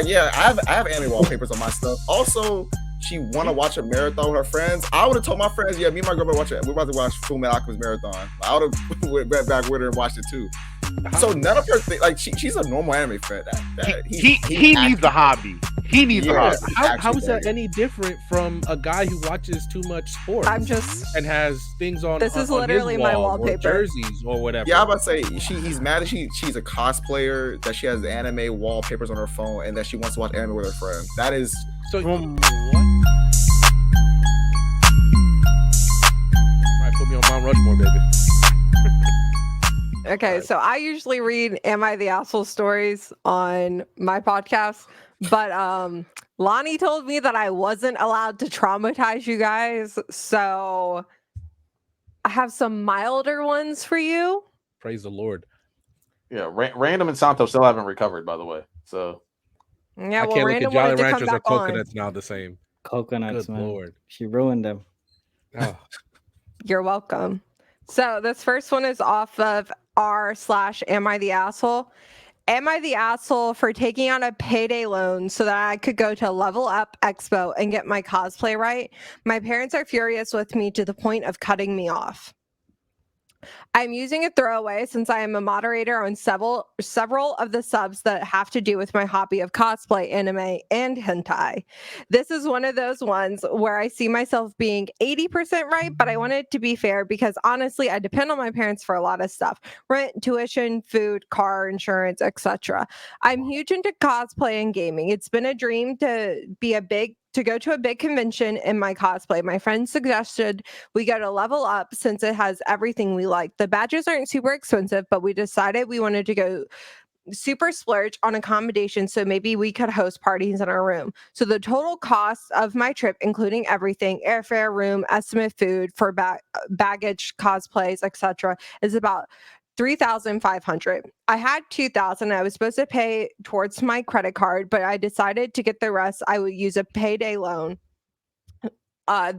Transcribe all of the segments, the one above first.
yeah, I have anime wallpapers on my stuff. Also, she want to watch a marathon with her friends. I would have told my friends, yeah, me and my girl we're about to watch Full Metal Alchemist marathon. I would have went back with her and watched it too. So none of her she's a normal anime fan. He needs a hobby. He needs a hobby. How is that any different from a guy who watches too much sports? And has things on. This is on literally his my wall, wallpaper. or jerseys or whatever. Yeah, I'm about to say he's mad that she's a cosplayer, that she has the anime wallpapers on her phone, and that she wants to watch anime with her friends. That is so. What? Right, put me on Mount Rushmore, baby. Okay, so I usually read Am I the Asshole stories on my podcast, but Lonnie told me that I wasn't allowed to traumatize you guys, so I have some milder ones for you. Praise the Lord. Yeah, Random and Santo still haven't recovered, by the way. So yeah, I well, can't Random look at wanted Jolly to come Ranchers or back on. coconuts now the same. Coconuts, Good man. Lord. She ruined them. Oh. You're welcome. So this first one is off of r/Am I the Asshole? Am I the asshole for taking out a payday loan so that I could go to Level Up Expo and get my cosplay right? My parents are furious with me to the point of cutting me off. I'm using a throwaway since I am a moderator on several of the subs that have to do with my hobby of cosplay, anime, and hentai. This is one of those ones where I see myself being 80% right, but I want it to be fair because honestly, I depend on my parents for a lot of stuff: rent, tuition, food, car insurance, etc. I'm huge into cosplay and gaming. It's been a dream to go to a big convention in my cosplay. My friend suggested we go to Level Up since it has everything we like. The badges aren't super expensive, but we decided we wanted to go super splurge on accommodations so maybe we could host parties in our room. So the total cost of my trip, including everything, airfare, room, estimate food for baggage, cosplays, etc., is about $3,500. I had $2,000. I was supposed to pay towards my credit card, but I decided to get the rest. I would use a payday loan.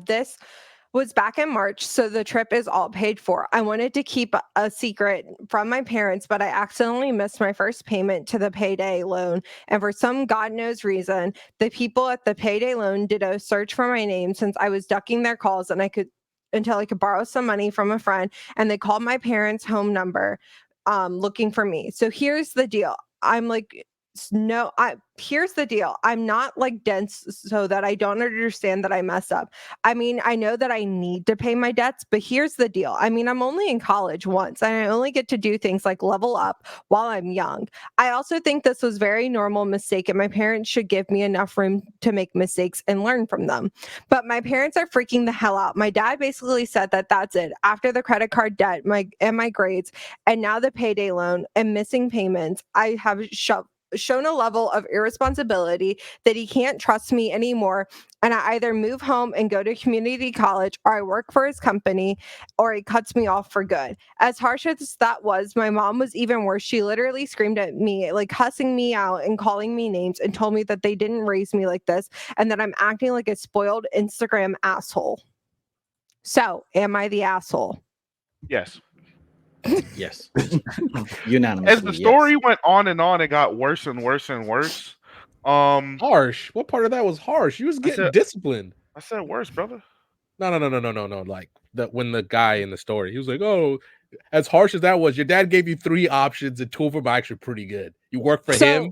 This was back in March, so the trip is all paid for. I wanted to keep a secret from my parents, but I accidentally missed my first payment to the payday loan. And for some God knows reason, the people at the payday loan did a search for my name since I was ducking their calls until I could borrow some money from a friend, and they called my parents' home number looking for me. So here's the deal. Here's the deal. I'm not like dense so that I don't understand that I messed up. I mean, I know that I need to pay my debts, but here's the deal. I mean, I'm only in college once and I only get to do things like level up while I'm young. I also think this was very normal mistake and my parents should give me enough room to make mistakes and learn from them. But my parents are freaking the hell out. My dad basically said that that's it. After the credit card debt, my grades, and now the payday loan and missing payments, I have shown a level of irresponsibility that he can't trust me anymore, and I either move home and go to community college or I work for his company or he cuts me off for good. As harsh as that was, my mom was even worse. She literally screamed at me, like cussing me out and calling me names, and told me that they didn't raise me like this and that I'm acting like a spoiled Instagram asshole. So, am I the asshole? Yes. Yes. Unanimously. As the story went on and on, it got worse and worse and worse. Harsh. What part of that was harsh? You was getting disciplined. I said worse, brother. No. Like when the guy in the story, he was like, "Oh, as harsh as that was, your dad gave you 3 options and 2 of them are actually pretty good. You work for him,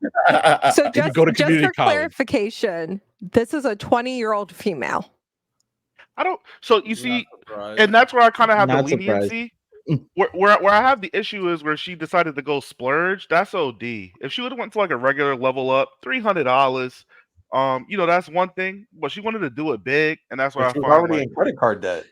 so you go to community just for college." Clarification, this is a 20-year-old female. So you see, and that's where I kind of have the leniency. Where I have the issue is where she decided to go splurge. That's OD. If she would have went to like a regular level up, $300, that's one thing. But she wanted to do it big, and that's why I she's find already in credit card debt.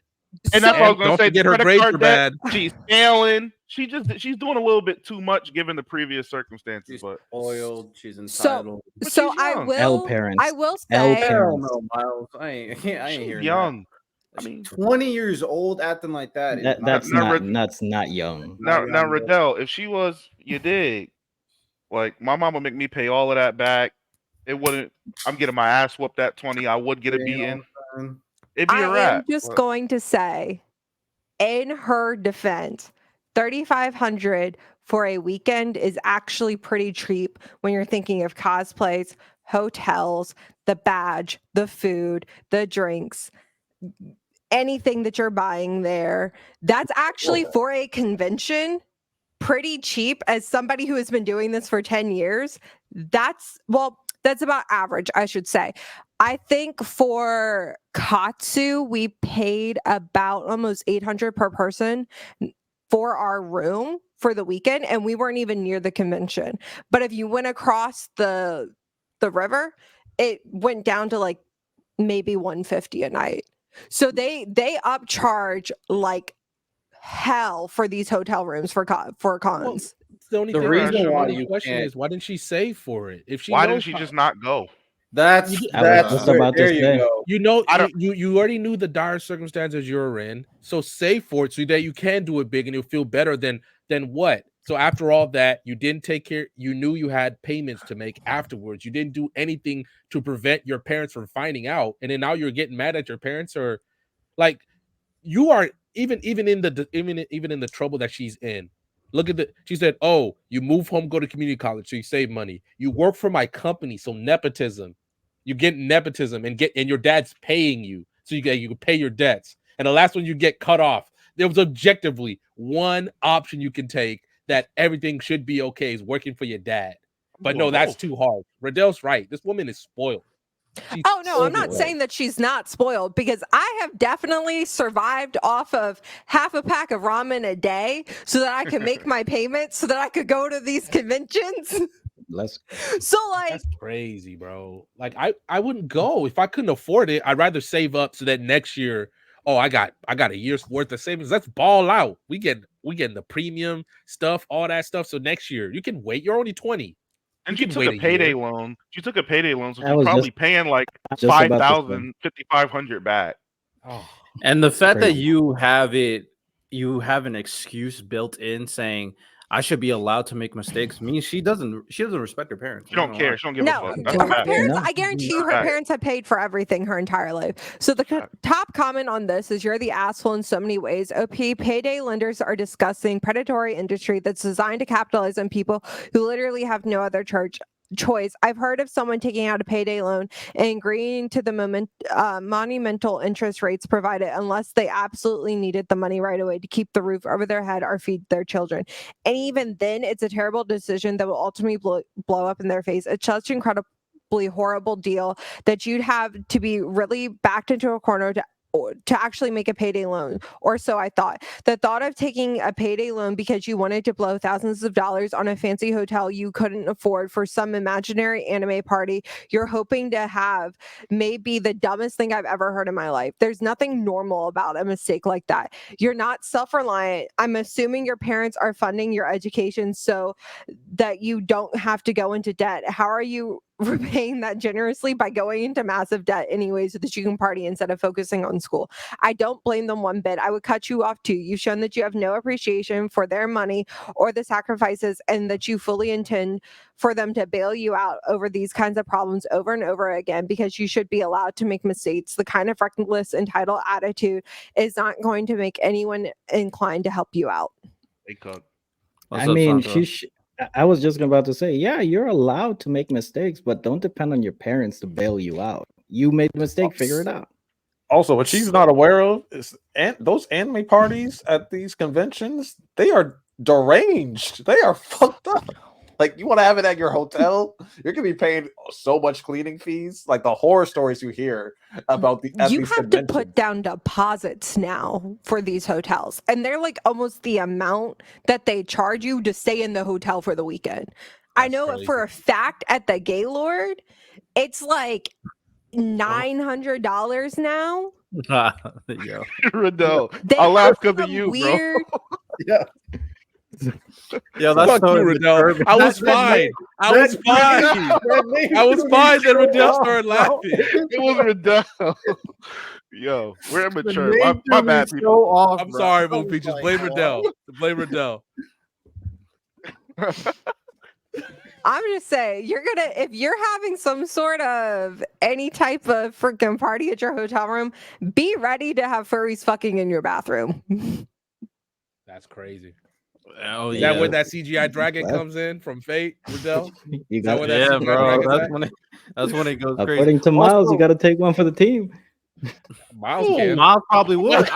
And that's what I was going to say. Don't forget her grades are bad. She's failing. She's doing a little bit too much given the previous circumstances. She's but spoiled. She's entitled. So I will. I will say. Hell no, Miles. I ain't hearing young. That. I mean, 20 years old acting like that. That's not young. Now, Riddell, if she was, you dig, like my mom would make me pay all of that back. It wouldn't. I'm getting my ass whooped at 20. I would get a beating. It'd be a wrap. I'm just going to say, in her defense, $3,500 for a weekend is actually pretty cheap when you're thinking of cosplays, hotels, the badge, the food, the drinks, anything that you're buying there. That's actually for a convention pretty cheap. As somebody who has been doing this for 10 years, that's about average, I should say. I think for Katsu, we paid about almost $800 per person for our room for the weekend, and we weren't even near the convention. But if you went across the river, it went down to like maybe $150 a night. So they upcharge like hell for these hotel rooms for cons. Well, the only question is, why didn't she save for it? If she why didn't she just not go? I was just about to say. You already knew the dire circumstances you're in, so save for it so that you can do it big and you'll feel better than what. So after all that, you didn't take care. You knew you had payments to make afterwards. You didn't do anything to prevent your parents from finding out, and then now you're getting mad at your parents, or like you are even in the trouble that she's in. Look at she said, oh, you move home, go to community college, so you save money. You work for my company, so nepotism. You get nepotism and your dad's paying you, so you can pay your debts. And the last one, you get cut off. There was objectively one option you can take that everything should be okay, is working for your dad. But no, that's too hard. Riddell's right. This woman is spoiled. I'm not saying that she's not spoiled, because I have definitely survived off of half a pack of ramen a day so that I can make my payments so that I could go to these conventions. So like, that's crazy, bro. Like I wouldn't go if I couldn't afford it. I'd rather save up so that next year, I got a year's worth of savings. Let's ball out. We getting the premium stuff, all that stuff. So next year you can wait. You're only 20. And you took a payday loan. You took a payday loan, so you're probably paying like 5,000, 5,500 back. And the fact that you have an excuse built in saying I should be allowed to make mistakes means she doesn't respect her parents. She don't care. She don't give a fuck. Her parents, I guarantee you, her parents have paid for everything her entire life. So the top comment on this is, you're the asshole in so many ways. OP, payday lenders are disgusting, predatory industry that's designed to capitalize on people who literally have no other choice. I've heard of someone taking out a payday loan and agreeing to the monumental interest rates provided unless they absolutely needed the money right away to keep the roof over their head or feed their children. And even then, it's a terrible decision that will ultimately blow up in their face. It's such an incredibly horrible deal that you'd have to be really backed into a corner to actually make a payday loan, or so I thought. The thought of taking a payday loan because you wanted to blow thousands of dollars on a fancy hotel you couldn't afford for some imaginary anime party you're hoping to have may be the dumbest thing I've ever heard in my life. There's nothing normal about a mistake like that. You're not self-reliant. I'm assuming your parents are funding your education so that you don't have to go into debt. How are you repaying that generously? By going into massive debt anyway so that you can party instead of focusing on school. I don't blame them one bit. I would cut you off too. You've shown that you have no appreciation for their money or the sacrifices, and that you fully intend for them to bail you out over these kinds of problems over and over again, because you should be allowed to make mistakes. The kind of reckless, entitled attitude is not going to make anyone inclined to help you out. I mean, I was just about to say, yeah, you're allowed to make mistakes, but don't depend on your parents to bail you out. You made a mistake, figure it out. Also, what she's not aware of is those anime parties at these conventions, they are deranged. They are fucked up. Like, you want to have it at your hotel? You're going to be paying so much cleaning fees. Like, the horror stories you hear about you have to put down deposits now for these hotels, and they're like almost the amount that they charge you to stay in the hotel for the weekend. I know it for a fact at the Gaylord, it's like $900 now. Yo. Riddell, I'll laugh because of you, weird... bro. Yeah. Yeah, that's so Riddell. I was fine. I was fine. I was fine. Then Riddell started laughing. It was Riddell. Yo, we're immature. My bad, people. Off, I'm sorry, MoonPeaches. Blame Riddell. Blame Riddell. I'm just saying, if you're having some sort of any type of freaking party at your hotel room, be ready to have furries fucking in your bathroom. That's crazy. Oh Is yeah, that where that CGI dragon comes in from Fate, Riddell? You got where that yeah, CGI bro. dragon's That's when it goes crazy. According to Miles, you got to take one for the team. Miles can. Miles probably would.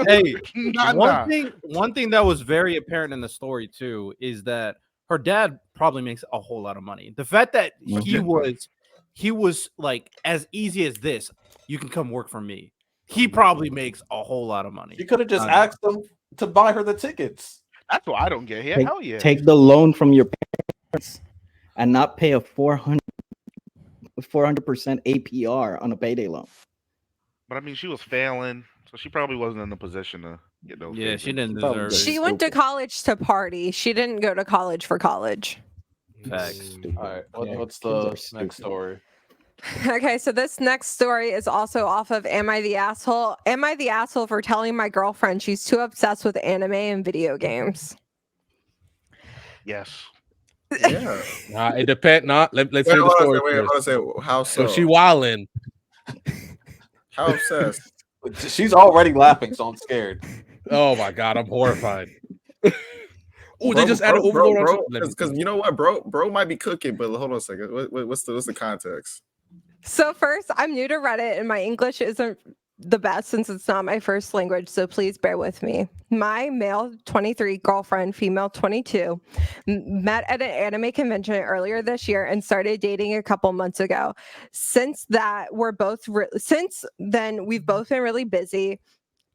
Hey, one thing that was very apparent in the story too is that her dad probably makes a whole lot of money. The fact that he was like, as easy as this, you can come work for me. He probably makes a whole lot of money. You could have just asked them to buy her the tickets. That's what I don't get here. Hell yeah. Take the loan from your parents and not pay a 400% APR on a payday loan. But I mean, she was failing, so she probably wasn't in the position to get those. Yeah, she didn't deserve it. She went to college to party. She didn't go to college for college. Facts. All right, what's the next story? Okay, so this next story is also off of Am I the Asshole? Am I the asshole for telling my girlfriend she's too obsessed with anime and video games? Yes. Yeah. It depends. Let's hear the story. How so? So she wildin'. How obsessed? She's already laughing, so I'm scared. Oh my god, I'm horrified. Oh, they just added overload on because you know what, bro might be cooking, but hold on a second. What's the context? So first, I'm new to Reddit and my English isn't the best since it's not my first language, so please bear with me. My male 23 girlfriend, female 22, met at an anime convention earlier this year and started dating a couple months ago. Since then, we've both been really busy.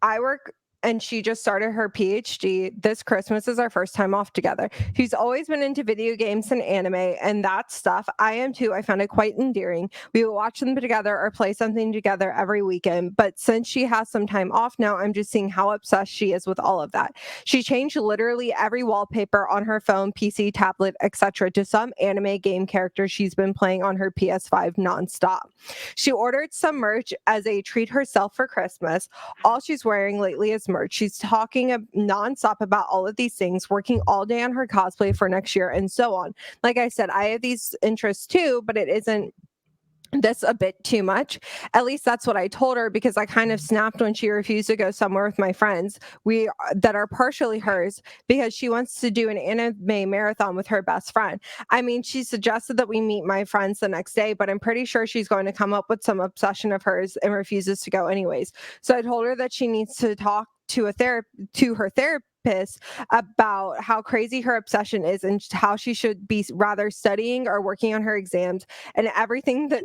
I work and she just started her PhD. This Christmas is our first time off together. She's always been into video games and anime and that stuff. I am too. I found it quite endearing. We will watch them together or play something together every weekend. But since she has some time off now, I'm just seeing how obsessed she is with all of that. She changed literally every wallpaper on her phone, PC, tablet, etc. to some anime game character she's been playing on her PS5 nonstop. She ordered some merch as a treat herself for Christmas. All she's wearing lately is merch. She's talking nonstop about all of these things, working all day on her cosplay for next year and so on. Like I said, I have these interests too, but it isn't this a bit too much. At least that's what I told her, because I kind of snapped when she refused to go somewhere with my friends that are partially hers, because she wants to do an anime marathon with her best friend. I mean, she suggested that we meet my friends the next day, but I'm pretty sure she's going to come up with some obsession of hers and refuses to go anyways. So I told her that she needs to talk to her therapist about how crazy her obsession is and how she should be rather studying or working on her exams and everything that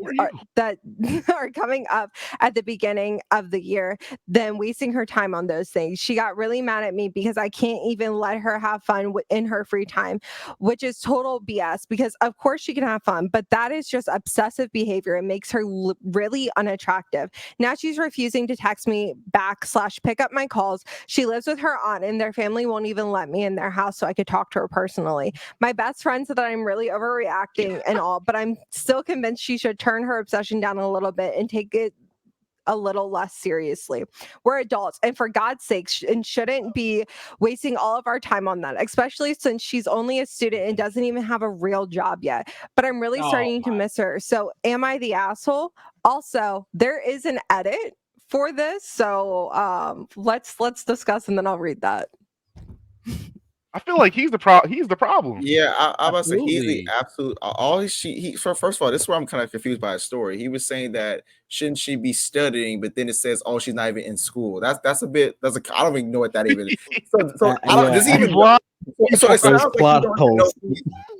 are coming up at the beginning of the year than wasting her time on those things. She got really mad at me because I can't even let her have fun in her free time, which is total BS, because of course she can have fun, but that is just obsessive behavior. It makes her really unattractive. Now she's refusing to text me back / pick up my calls. She lives with her aunt and their family won't even let me in their house so I could talk to her personally. My best friend said that I'm really overreacting and all, but I'm still convinced she should turn her obsession down a little bit and take it a little less seriously. We're adults, and for God's sake, and shouldn't be wasting all of our time on that, especially since she's only a student and doesn't even have a real job yet. But I'm really starting to miss her. So am I the asshole? Also, there is an edit for this, so let's discuss and then I'll read that. I feel like he's the problem. Yeah, I was say he's the absolute. First of all, this is where I'm kind of confused by his story. He was saying that shouldn't she be studying, but then it says, oh, she's not even in school. That's a bit. I don't even know what that even is. So I don't. Does he even? So it sounds like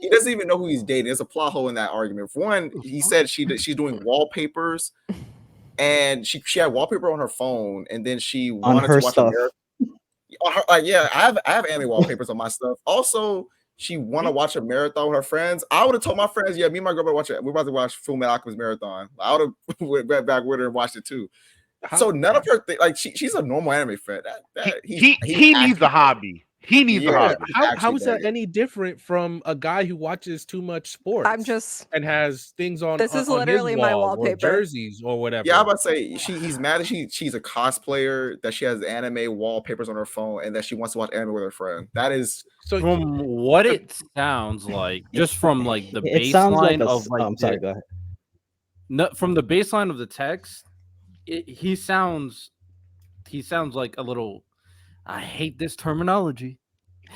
he doesn't even know who he's dating. There's a plot hole in that argument. For one, he said she's doing wallpapers. And she had wallpaper on her phone, and then she wanted to watch stuff. Yeah, I have anime wallpapers on my stuff. Also, she want to watch a marathon with her friends. I would have told my friends, yeah, me and my girl we're about to watch Full Metal Alchemist marathon. I would have went back with her and watched it too. So none of her she's a normal anime fan. He needs a hobby. He needs a hobby. How is that any different from a guy who watches too much sports? And has things on. This is literally my wallpaper, or jerseys or whatever. Yeah, I'm about to say he's mad that she's a cosplayer, that she has anime wallpapers on her phone, and that she wants to watch anime with her friend. That is from what it sounds like, just from like the baseline of like. I'm sorry, go ahead. No, from the baseline of the text, he sounds like a little. I hate this terminology.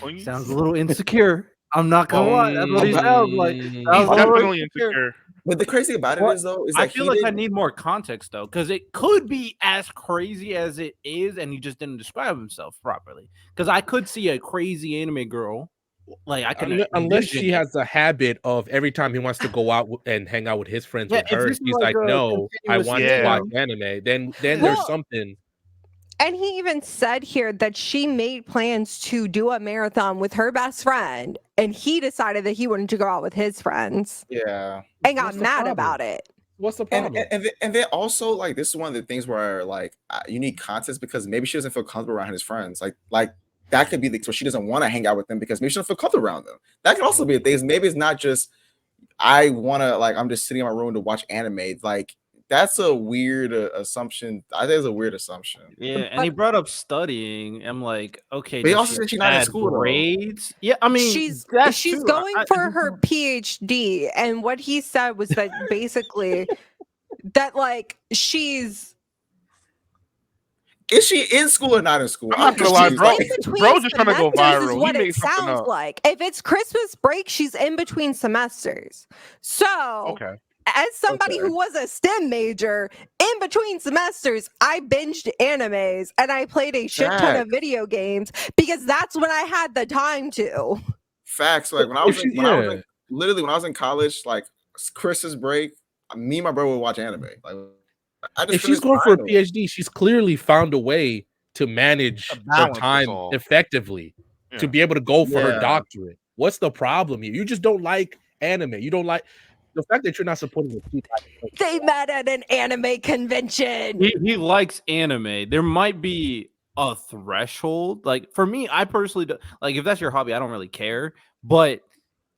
Queens? Sounds a little insecure. I'm not gonna lie. That's what he sounds like. He's definitely insecure. But the crazy about it is, though, is that I feel like I need more context, though, because it could be as crazy as it is, and he just didn't describe himself properly. Because I could see a crazy anime girl, like I can, unless she has the habit of every time he wants to go out and hang out with his friends with her, she's like, "No, I want to watch anime." Then there's something. And he even said here that she made plans to do a marathon with her best friend, and he decided that he wanted to go out with his friends. Yeah. And got mad about it. What's the problem? And then also, like, this is one of the things where, like, you need context because maybe she doesn't feel comfortable around his friends. Like that could be the so she doesn't want to hang out with them because maybe she doesn't feel comfortable around them. That could also be a thing. Maybe it's not just I want to, like, I'm just sitting in my room to watch anime. Like, that's a weird assumption. I think it's a weird assumption. Yeah, and he brought up studying. I'm like, okay. But he also said she's not in school, grades. Yeah, I mean, she's true. going for her PhD, and what he said was that basically that, like, is she in school or not in school? I'm not gonna lie, bro. Bro just trying to go viral. Is what it sounds like. If it's Christmas break, she's in between semesters. So, as somebody who was a STEM major, in between semesters, I binged animes and I played a shit ton of video games because that's when I had the time to. Facts. Like when I was in college, like Christmas break, me and my brother would watch anime. Like, if she's going for a PhD, she's clearly found a way to manage her time effectively to be able to go for her doctorate. What's the problem here? You just don't like anime. You don't like the fact that you're not supporting the They met at an anime convention. He likes anime. There might be a threshold. Like for me, I personally don't, like if that's your hobby, I don't really care. But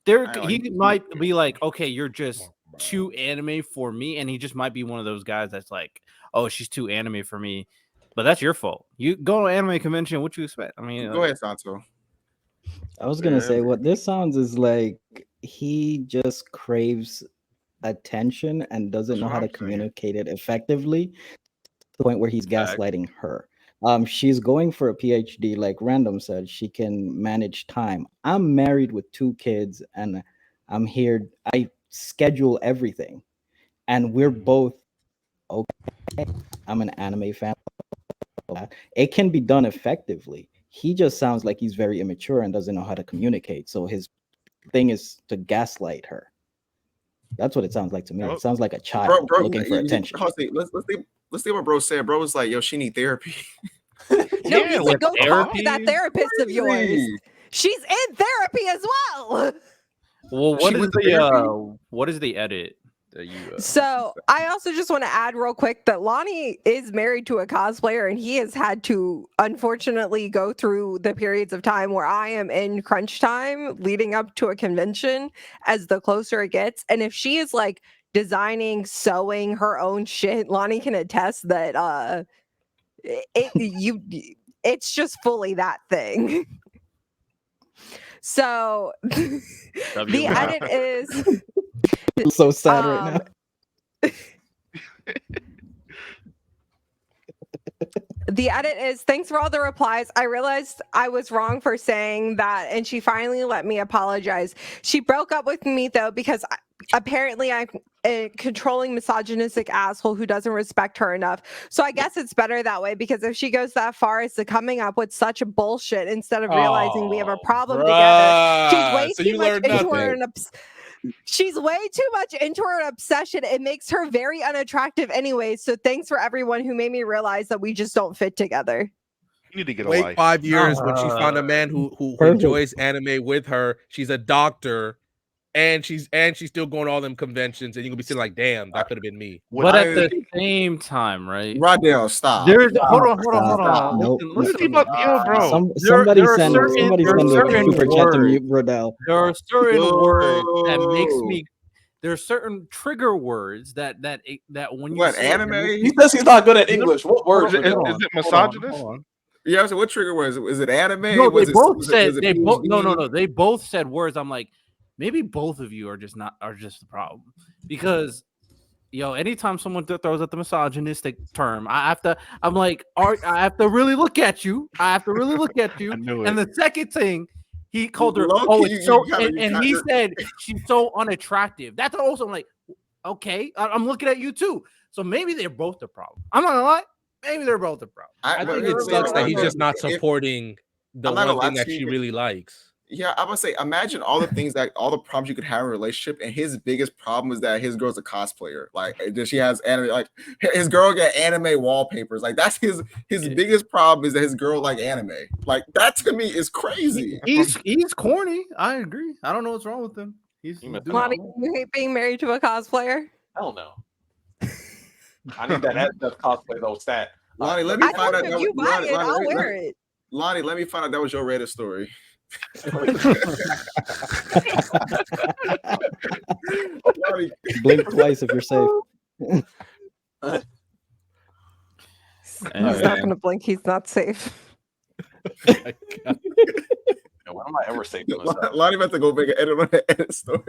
he might be like, okay, you're just too anime for me, and he just might be one of those guys that's like, oh, she's too anime for me. But that's your fault. You go to an anime convention, what you expect? I mean, go ahead, Santo. I was gonna say what this sounds is like he just craves attention and doesn't know how to communicate it effectively to the point where he's gaslighting her. She's going for a PhD, like Random said, she can manage time. I'm married with 2 kids and I'm here. I schedule everything and we're both okay. I'm an anime fan. It can be done effectively. He just sounds like he's very immature and doesn't know how to communicate. So his thing is to gaslight her. That's what it sounds like to me. It sounds like a child looking for attention. Let's see what bro said. Bro was like, yo, she need therapy. No, he's like, go talk to that therapist of yours. She's in therapy as well. Well, what is the edit that you So I also just want to add real quick that Lonnie is married to a cosplayer and he has had to unfortunately go through the periods of time where I am in crunch time leading up to a convention as the closer it gets. And if she is like designing, sewing her own shit, Lonnie can attest that it's just fully that thing. So the edit is I'm so sad right now. The edit is, thanks for all the replies. I realized I was wrong for saying that, and she finally let me apologize. She broke up with me, though, because apparently I'm a controlling misogynistic asshole who doesn't respect her enough. So I guess it's better that way, because if she goes that far as to coming up with such bullshit instead of realizing we have a problem together, she's way too much into her she's way too much into her obsession. It makes her very unattractive anyway. So thanks for everyone who made me realize that we just don't fit together. You need to get a Wait life. 5 years when she found a man who enjoys anime with her. She's a doctor. And she's still going to all them conventions, and you're gonna be sitting like, damn, that could have been me. But at the same time, right? Rodale, stop. Hold on. Nope. Listen, bro. Somebody send a super chat to mute Rodale. There are certain words that makes me. There are certain trigger words that when you say anime, he says he's not good at English. What word is it? Misogynist? Yeah, so what trigger was it? Is it anime? No, they both said words. I'm like, maybe both of you are just the problem, because yo, anytime someone throws out the misogynistic term, I have to really look at you. I have to really look at you. I knew And it. the second thing, he called her, Low-key, it's so, you and he said she's so unattractive. That's also, I'm like, okay, I'm looking at you too. So maybe they're both the problem. I'm not gonna lie. Maybe they're both the problem. I think it sucks that he's just not supporting the one thing that she really likes. Yeah, I would say, imagine all the things all the problems you could have in a relationship, and his biggest problem is that his girl's a cosplayer. Like, she has anime, like his girl get anime wallpapers. Like, that's his biggest problem is that his girl like anime. Like, that to me is crazy. He's corny. I agree. I don't know what's wrong with him. Lonnie, you hate being married to a cosplayer? Hell no. I need that cosplay though stat. Lonnie, let me find out. You buy it, I'll wear it. Lonnie, let me find out that was your Reddit story. Blink twice if you're safe. He's not gonna blink. He's not safe. When am I ever safe? Lonnie about to go make an edit on the edit story.